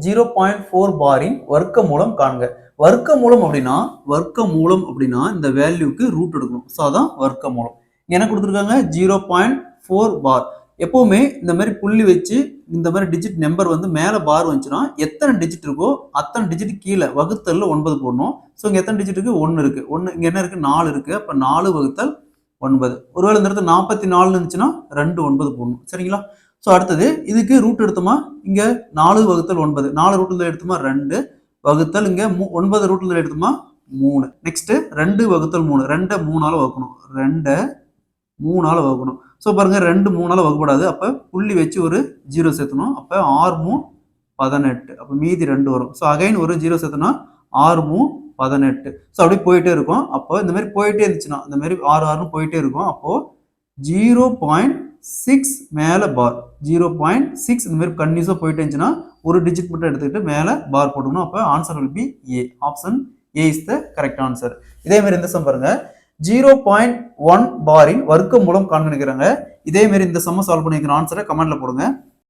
0.4 பாரின் வர்க்க மூலம் காண்க. வர்க்க மூலம் அப்படின்னா இந்த வேல்யூக்கு ரூட் எடுக்கணும். ஸோ அதான் வர்க்க மூலம். என்ன கொடுத்துருக்காங்க 0.4 பார். எப்பவுமே இந்த மாதிரி புள்ளி வச்சு இந்த மாதிரி டிஜிட் நம்பர் வந்து மேலே பார் வந்துச்சுன்னா எத்தனை டிஜிட் இருக்கோ அத்தனை டிஜிட் கீழே வகுத்தல்ல 9 போடணும். ஸோ இங்கே எத்தனை டிஜிட் இருக்கு 1 இருக்கு. 1 இங்கே என்ன இருக்கு 4 இருக்கு. அப்போ 4 வகுத்தல் 9. ஒருவேளை இந்த இடத்துல 44 இருந்துச்சுன்னா 2 9 போடணும். சரிங்களா? ஸோ அடுத்தது இதுக்கு ரூட் எடுத்தோமா இங்கே 4 வகுத்தல் 9. 4 ரூட்ல எடுத்தோமா 2 வகுத்தல் இங்கே 9 ரூட்ல எடுத்தோமா 3. நெக்ஸ்ட் 2 வகுத்தல் 3. 2 3ஆல வகுக்கணும். 2 3ஆல வகுக்கணும். ஸோ பாருங்க 2 3ஆல வகுப்படாது. அப்போ புள்ளி வச்சு ஒரு 0 சேர்த்தணும். அப்போ 6 3 18. அப்போ மீதி 2 வரும். ஸோ அகைன் ஒரு 0 சேர்த்தோம்னா 6 3 18. ஸோ அப்படியே போயிட்டே இருக்கும். அப்போ இந்த மாதிரி போயிட்டே இருந்துச்சுன்னா இந்த மாதிரி 6 6ன்னு போயிட்டே இருக்கும். அப்போ 0.6 மேலே பார் 0.6 இந்த மாதிரி கன்யூஸாக போயிட்டே இருந்துச்சுன்னா ஒரு டிஜிட் மட்டும் எடுத்துக்கிட்டு மேலே பார் போட்டுக்கணும். அப்போ answer will B A. Option A is the correct answer. இதே மாதிரி இந்த சம் பாருங்க 0.1 பாரின் வர்க்க மூலம் காண்க நினைக்கிறாங்க. இதே மாதிரி இந்த சம்ம சால்வ் பண்ணிக்கிற ஆன்சரை கமெண்ட்ல போடுங்க.